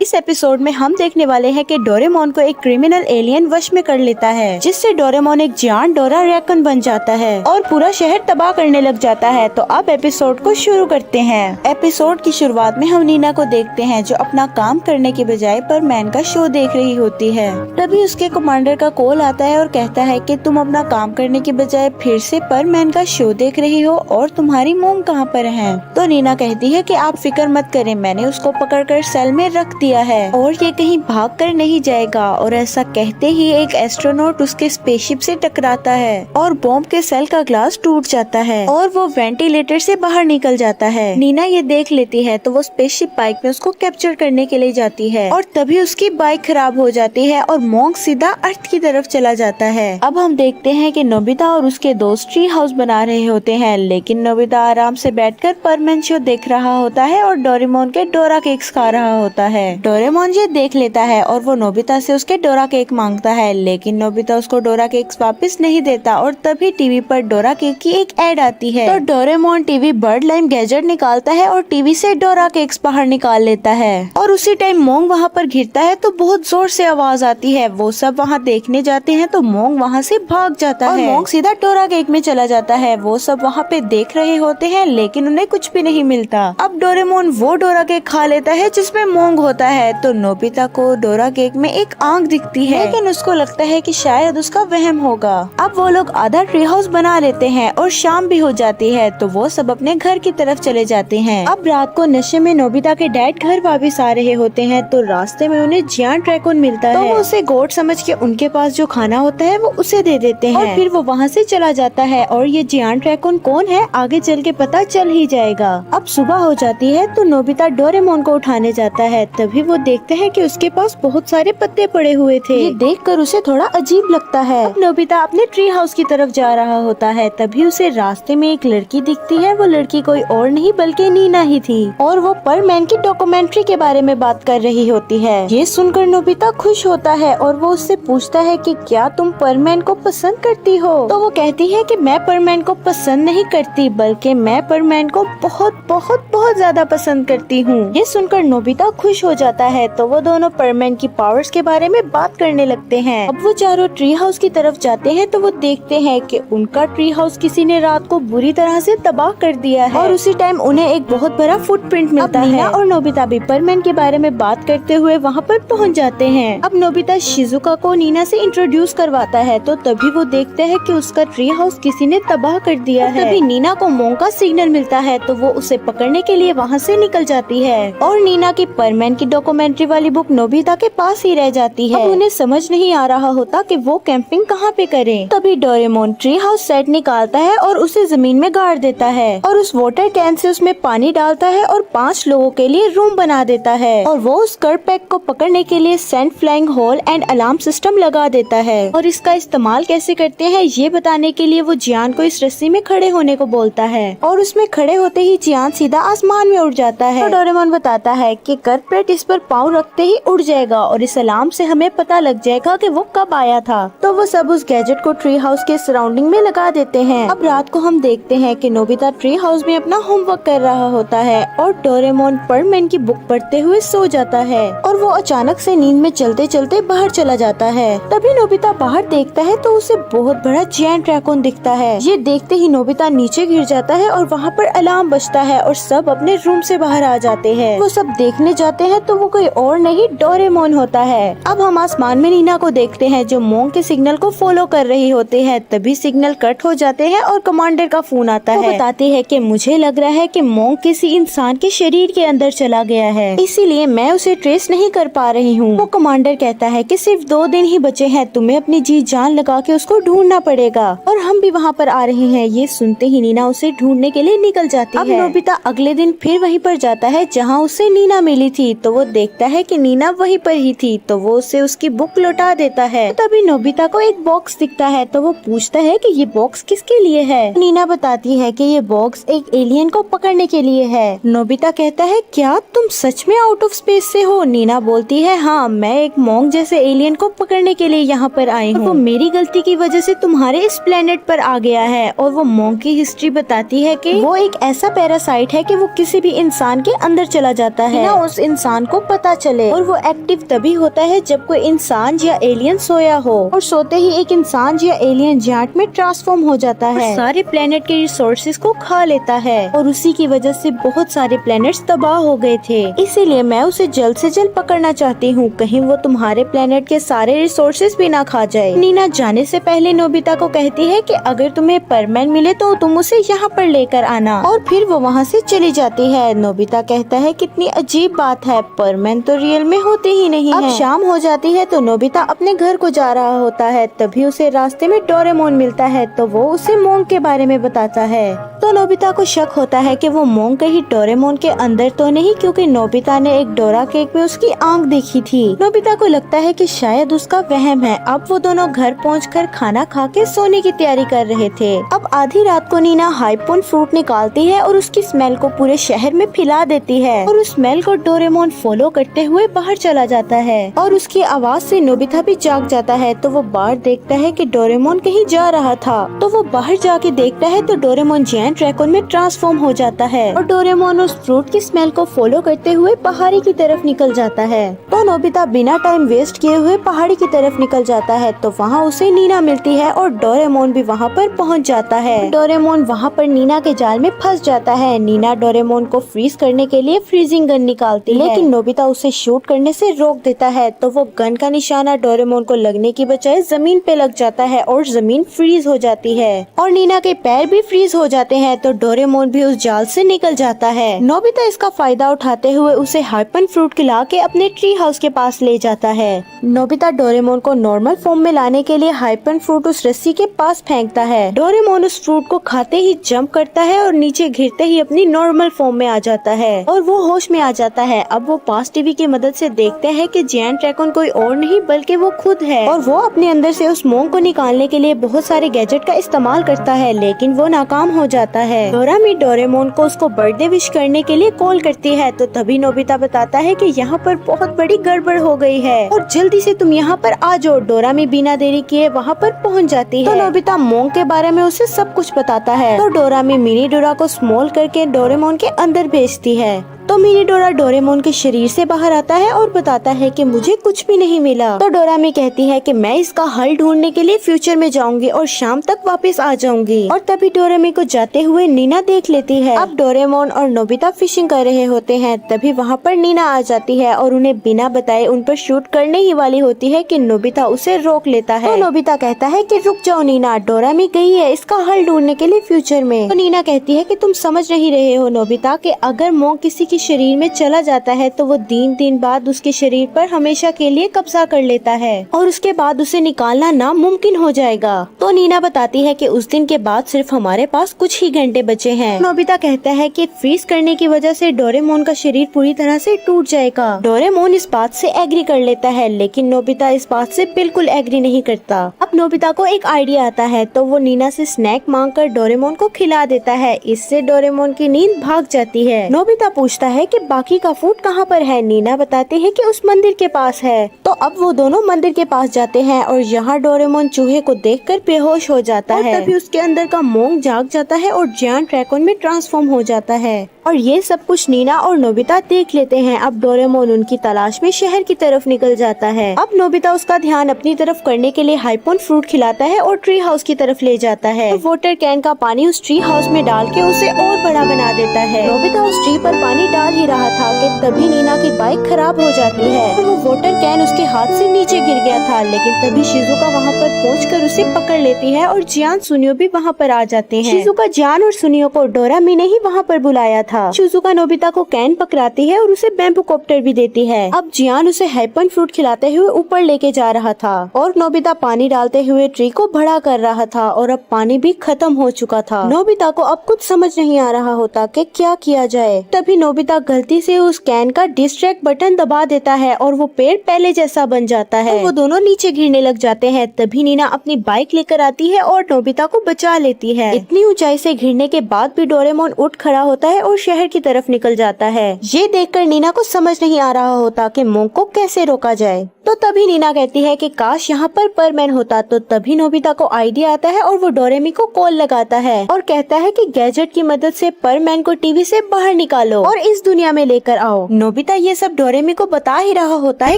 इस एपिसोड में हम देखने वाले हैं कि डोरेमोन को एक क्रिमिनल एलियन वश में कर लेता है, जिससे डोरेमोन एक जान डोरा रैकन बन जाता है और पूरा शहर तबाह करने लग जाता है। तो अब एपिसोड को शुरू करते हैं। एपिसोड की शुरुआत में हम नीना को देखते हैं, जो अपना काम करने के बजाय परमैन का शो देख रही होती है। तभी उसके कमांडर का कॉल आता है और कहता है कि तुम अपना काम करने के बजाय फिर से परमैन का शो देख रही हो और तुम्हारी मोम कहाँ पर है। तो नीना कहती है कि आप फिक्र मत करें, मैंने उसको पकड़कर सेल में रख दिया है और ये कहीं भाग कर नहीं जाएगा। और ऐसा कहते ही एक एस्ट्रोनॉट उसके स्पेसशिप से टकराता है और बॉम्ब के सेल का ग्लास टूट जाता है और वो वेंटिलेटर से बाहर निकल जाता है। नीना ये देख लेती है तो वो स्पेसशिप बाइक में उसको कैप्चर करने के लिए जाती है और तभी उसकी बाइक खराब हो जाती है और मोंग सीधा अर्थ की तरफ चला जाता है। अब हम देखते हैं कि नोबिता और उसके दोस्त ट्री हाउस बना रहे होते हैं, लेकिन नोबिता आराम से बैठकर परमैन शो देख रहा होता है और डोरेमोन के डोरा केक्स खा रहा होता है। डोरेमोन ये देख लेता है और वो नोबिता से उसके डोरा केक मांगता है, लेकिन नोबिता उसको डोरा केक्स वापस नहीं देता और तभी टीवी पर डोरा केक की एक एड आती है। तो Doraemon TV bird lime gadget निकालता है और टीवी से डोरा केक्स बाहर निकाल लेता है और उसी टाइम मोंग वहाँ पर गिरता है तो बहुत जोर से आवाज आती है। वो सब वहाँ देखने जाते हैं तो मोंग वहाँ से भाग जाता है और मोंग सीधा डोरा केक में चला जाता है। वो सब वहाँ पे देख रहे होते हैं, लेकिन उन्हें कुछ भी नहीं मिलता। अब डोरेमोन वो डोरा केक खा लेता है जिसमें मोंग होता है। तो नोबिता को डोरा केक में एक आंख दिखती है, लेकिन उसको लगता है कि शायद उसका वहम होगा। अब वो लोग आधा ट्री हाउस बना लेते हैं और शाम भी हो जाती है तो वो सब अपने घर की तरफ चले जाते हैं। अब रात को नशे में नोबिता के डैड घर वापस आ रहे होते हैं तो रास्ते में उन्हें जियांट रैकून मिलता है। तो वो उसे गोट समझ के उनके पास जो खाना होता है वो उसे दे देते हैं और फिर वो वहाँ से चला जाता है। और ये जियांट रैकून कौन है आगे चल के पता चल ही जाएगा। अब सुबह हो जाती है तो नोबिता डोरेमोन को उठाने जाता है, तभी वो देखते हैं कि उसके पास बहुत सारे पत्ते पड़े हुए थे। ये देखकर उसे थोड़ा अजीब लगता है। अब नोबिता अपने ट्री हाउस की तरफ जा रहा होता है, तभी उसे रास्ते में एक लड़की दिखती है। वो लड़की कोई और नहीं बल्कि नीना ही थी और वो परमैन की डॉक्यूमेंट्री के बारे में बात कर रही होती है। ये सुनकर नोबिता खुश होता है और वो उससे पूछता है कि क्या तुम परमैन को पसंद करती हो। तो वो कहती है कि मैं परमैन को पसंद नहीं करती, बल्कि मैं परमैन को बहुत बहुत बहुत ज्यादा पसंद करती हूँ। ये सुनकर नोबिता खुश हो जाता है तो वो दोनों परमैन की पावर्स के बारे में बात करने लगते हैं। अब वो चारों ट्री हाउस की तरफ जाते हैं तो वो देखते हैं कि उनका ट्री हाउस किसी ने रात को बुरी तरह से तबाह कर दिया है और उसी टाइम उन्हें एक बहुत बड़ा फुटप्रिंट मिलता है। नीना और नोबिता भी परमैन के बारे में बात करते हुए वहाँ पर पहुँच जाते हैं। अब नोबिता शिजुका को नीना से इंट्रोड्यूस करवाता है तो तभी वो देखते हैं कि उसका ट्री हाउस किसी ने तबाह कर दिया है। तभी नीना को मोंग का सिग्नल मिलता है तो वो उसे पकड़ने के लिए वहाँ से निकल जाती है और नीना की परमैन की डॉक्यूमेंट्री वाली बुक नोबिता के पास ही रह जाती है। अब उन्हें समझ नहीं आ रहा होता कि वो कैंपिंग कहाँ पे करें। तभी डोरेमोन ट्री हाउस सेट निकालता है और उसे जमीन में गाड़ देता है और उस वाटर कैन से उसमें पानी डालता है और 5 लोगों के लिए रूम बना देता है और वो उस कर्ड पैक को पकड़ने के लिए सेंट फ्लाइंग होल एंड अलार्म सिस्टम लगा देता है और इसका इस्तेमाल कैसे करते हैं ये बताने के लिए वो जियान को इस रस्सी में खड़े होने को बोलता है और उसमें खड़े होते ही जियान सीधा आसमान में उड़ जाता है। तो डोरेमोन बताता है कि कर्ड पैक इस पर पाँव रखते ही उड़ जाएगा और इस अलार्म से हमें पता लग जाएगा कि वो कब आया था। तो वो सब उस गैजेट को ट्री हाउस के सराउंडिंग में लगा देते हैं। अब रात को हम देखते हैं कि नोबिता ट्री हाउस में अपना होमवर्क कर रहा होता है और डोरेमोन परमैन की बुक पढ़ते हुए सो जाता है और वो अचानक से नींद में चलते चलते बाहर चला जाता है। तभी नोबिता बाहर देखता है तो उसे बहुत बड़ा जायंट रैकून दिखता है। ये देखते ही नोबिता नीचे गिर जाता है और वहाँ पर अलार्म बजता है और सब अपने रूम से बाहर आ जाते हैं। वो सब देखने जाते हैं तो वो कोई और नहीं डोरेमोन होता है। अब हम आसमान में नीना को देखते हैं जो मोंग के सिग्नल को फॉलो कर रही होते हैं। तभी सिग्नल कट हो जाते हैं और कमांडर का फोन आता है। बताती है कि मुझे लग रहा है कि मोंग किसी इंसान के शरीर के अंदर चला गया है, इसीलिए मैं उसे ट्रेस नहीं कर पा रही हूँ। वो कमांडर कहता है कि सिर्फ 2 दिन ही बचे हैं, तुम्हें अपनी जी जान लगा के उसको ढूंढना पड़ेगा और हम भी वहाँ पर आ रहे हैं। ये सुनते ही नीना उसे ढूंढने के लिए निकल जाती है। अब नोबिता अगले दिन फिर वहीं पर जाता है जहाँ उससे नीना मिली थी तो वो देखता है कि नीना वहीं पर ही थी तो वो उसे उसकी बुक लौटा देता है। तो तभी नोबिता को एक बॉक्स दिखता है तो वो पूछता है कि ये बॉक्स किसके लिए है। नीना बताती है कि ये बॉक्स एक एलियन को पकड़ने के लिए है। नोबिता कहता है क्या तुम सच में आउट ऑफ स्पेस से हो। नीना बोलती है हाँ, मैं एक मोंग जैसे एलियन को पकड़ने के लिए यहाँ पर आई हूँ। वो मेरी गलती की वजह से तुम्हारे इस प्लेनेट पर आ गया है। और वो मोंग की हिस्ट्री बताती है कि वो एक ऐसा पैरासाइट है कि वो किसी भी इंसान के अंदर चला जाता है। उस इंसान इंसान को पता चले। और वो एक्टिव तभी होता है जब कोई इंसान या एलियन सोया हो, और सोते ही एक इंसान या एलियन जायंट में ट्रांसफॉर्म हो जाता है, सारे प्लेनेट के रिसोर्सेज को खा लेता है। और उसी की वजह से बहुत सारे प्लेनेट्स तबाह हो गए थे। इसीलिए मैं उसे जल्द से जल्द पकड़ना चाहती हूँ, कहीं वो तुम्हारे प्लेनेट के सारे रिसोर्सेज भी ना खा जाए। नीना जाने से पहले नोबिता को कहती है कि अगर तुम्हें परमैन मिले तो तुम उसे यहाँ पर लेकर आना, और फिर वो वहाँ से चली जाती है। नोबिता कहता है कितनी अजीब बात है, परमैन तो रियल में होते ही नहीं है। अब शाम हो जाती है तो नोबिता अपने घर को जा रहा होता है, तभी उसे रास्ते में डोरेमोन मिलता है, तो वो उसे मोंग के बारे में बताता है। तो नोबिता को शक होता है कि वो मोंग कहीं डोरेमोन के अंदर तो नहीं, क्योंकि नोबिता ने एक डोरा केक में उसकी आंख देखी थी। नोबिता को लगता है कि शायद उसका वहम है। अब वो दोनों घर पहुंचकर खाना खा के सोने की तैयारी कर रहे थे। अब आधी रात को नीना हाइपोन फ्रूट निकालती है और उसकी स्मेल को पूरे शहर में फैला देती है, और उस स्मेल को डोरेमोन फॉलो करते हुए बाहर चला जाता है, और उसकी आवाज से नोबिता भी जाग जाता है। तो वो बाहर देखता है कि डोरेमोन कहीं जा रहा था, तो वो बाहर जाके देखता है तो डोरेमोन जायंट रैकून में ट्रांसफॉर्म हो जाता है, और डोरेमोन उस फ्रूट की स्मेल को फॉलो करते हुए पहाड़ी की तरफ निकल जाता है। तो नोबिता बिना टाइम वेस्ट किए हुए पहाड़ी की तरफ निकल जाता है, तो वहाँ उसे नीना मिलती है और डोरेमोन भी वहाँ पर पहुँच जाता है। डोरेमोन वहाँ पर नीना के जाल में फंस जाता है। नीना डोरेमोन को फ्रीज करने के लिए फ्रीजिंग गन निकालती है, लेकिन नोबिता उसे शूट करने से रोक देता है, तो वो गन का निशाना डोरेमोन को लगने की बजाय जमीन पे लग जाता है और जमीन फ्रीज हो जाती है, और नीना के पैर भी फ्रीज हो जाते हैं। तो डोरेमोन भी उस जाल से निकल जाता है। नोबिता इसका फायदा उठाते हुए उसे हाइपन फ्रूट खिला के अपने ट्री हाउस के पास ले जाता है। नोबिता डोरेमोन को नॉर्मल फॉर्म में लाने के लिए हाइपन फ्रूट उस रस्सी के पास फेंकता है। डोरेमोन उस फ्रूट को खाते ही जंप करता है और नीचे गिरते ही अपनी नॉर्मल फॉर्म में आ जाता है, और वो होश में आ जाता है। अब वो पास टीवी की मदद से देखते हैं कि जायंट रैकून कोई और नहीं बल्कि वो खुद है, और वो अपने अंदर से उस मोंग को निकालने के लिए बहुत सारे गैजेट का इस्तेमाल करता है, लेकिन वो नाकाम हो जाता है। डोरामी डोरेमोन को उसको बर्थडे विश करने के लिए कॉल करती है, तो तभी नोबिता बताता है कि यहाँ पर बहुत बड़ी गड़बड़ हो गई है और जल्दी से तुम यहाँ पर आ जाओ। डोरामी बिना देरी किए वहाँ पर पहुँच जाती है। तो नोबिता मोंग के बारे में उसे सब कुछ बताता है, तो डोरामी मिनी डोरा को स्मॉल करके डोरेमोन के अंदर भेजती है। तो मिनी डोरा डोरेमोन के शरीर से बाहर आता है और बताता है कि मुझे कुछ भी नहीं मिला। तो डोरामी कहती है कि मैं इसका हल ढूंढने के लिए फ्यूचर में जाऊंगी और शाम तक वापस आ जाऊंगी। और तभी डोरेमी को जाते हुए नीना देख लेती है। अब डोरेमोन और नोबिता फिशिंग कर रहे होते हैं, तभी वहाँ पर नीना आ जाती है और उन्हें बिना बताए उन पर शूट करने ही वाली होती है कि नोबिता उसे रोक लेता है। तो नोबिता कहता है कि रुक जाओ नीना, डोरामी गई है इसका हल ढूंढने के लिए फ्यूचर में। तो नीना कहती है कि तुम समझ नहीं रहे हो नोबिता, कि अगर मोंग किसी शरीर में चला जाता है तो वो दिन बाद उसके शरीर पर हमेशा के लिए कब्जा कर लेता है और उसके बाद उसे निकालना नामुमकिन हो जाएगा। तो नीना बताती है कि उस दिन के बाद सिर्फ हमारे पास कुछ ही घंटे बचे हैं। नोबिता कहता है कि फ्रीज करने की वजह से डोरेमोन का शरीर पूरी तरह से टूट जाएगा। डोरेमोन इस बात से एग्री कर लेता है, लेकिन नोबिता इस बात से बिल्कुल एग्री नहीं करता। अब नोबिता को एक आइडिया आता है, तो वो नीना से स्नैक मांगकर डोरेमोन को खिला देता है। इससे डोरेमोन की नींद भाग जाती है। नोबिता पूछता है कि बाकी का फूड कहाँ पर है। नीना बताती है कि उस मंदिर के पास है। तो अब वो दोनों मंदिर के पास जाते हैं और यहाँ डोरेमोन चूहे को देखकर बेहोश हो जाता है। तभी उसके अंदर का मोंग जाग जाता है और जायंट रैकून में ट्रांसफॉर्म हो जाता है, और ये सब कुछ नीना और नोबिता देख लेते हैं। अब डोरेमोन उनकी तलाश में शहर की तरफ निकल जाता है। अब नोबिता उसका ध्यान अपनी तरफ करने के लिए हाइपोन फ्रूट खिलाता है और ट्री हाउस की तरफ ले जाता है। तो वाटर कैन का पानी उस ट्री हाउस में डाल के उसे और बड़ा बना देता है। नोबिता उस ट्री पर पानी डाल ही रहा था कि तभी नीना की बाइक खराब हो जाती है और वो वाटर कैन उसके हाथ से नीचे गिर गया था, लेकिन तभी शिजुका वहाँ पर पहुंचकर उसे पकड़ लेती है और जियान सुनियो भी वहाँ पर आ जाते हैं। शिजुका जियान और सुनियो को डोरामी ने ही वहाँ पर बुलाया था। शिजुका नोबिता को कैन पकड़ाती है और उसे बैम्बू कॉप्टर भी देती है। अब जियान उसे हाइपन फ्रूट खिलाते हुए ऊपर लेके जा रहा था और नोबिता पानी डालते हुए ट्री को बड़ा कर रहा था और अब पानी भी खत्म हो चुका था। नोबिता को अब कुछ समझ नहीं आ रहा होता कि क्या किया जाए। तभी नोबिता गलती से उस कैन का डिस्ट्रैक्ट बटन दबा देता है और वो पेड़ पहले जैसा बन जाता है। वो दोनों नीचे गिरने लग जाते हैं। तभी नीना अपनी बाइक लेकर आती है और नोबिता को बचा लेती है। इतनी ऊंचाई से गिरने के बाद भी डोरेमोन उठ खड़ा होता है और शहर की तरफ निकल जाता है। ये देखकर नीना को समझ नहीं आ रहा होता कि मोंक को कैसे रोका जाए। तो तभी नीना कहती है कि काश यहाँ पर परमैन होता। तो तभी नोबिता को आइडिया आता है और वो डोरेमी को कॉल लगाता है और कहता है कि गैजेट की मदद से परमैन को टीवी से बाहर निकालो और इस दुनिया में लेकर आओ। नोबिता ये सब डोरेमी को बता ही रहा होता है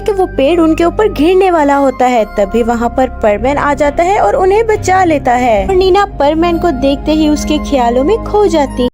कि वो पेड़ उनके ऊपर गिरने वाला होता है। तभी वहाँ पर परमैन आ जाता है और उन्हें बचा लेता है और नीना परमैन को देखते ही उसके ख्यालों में खो जाती।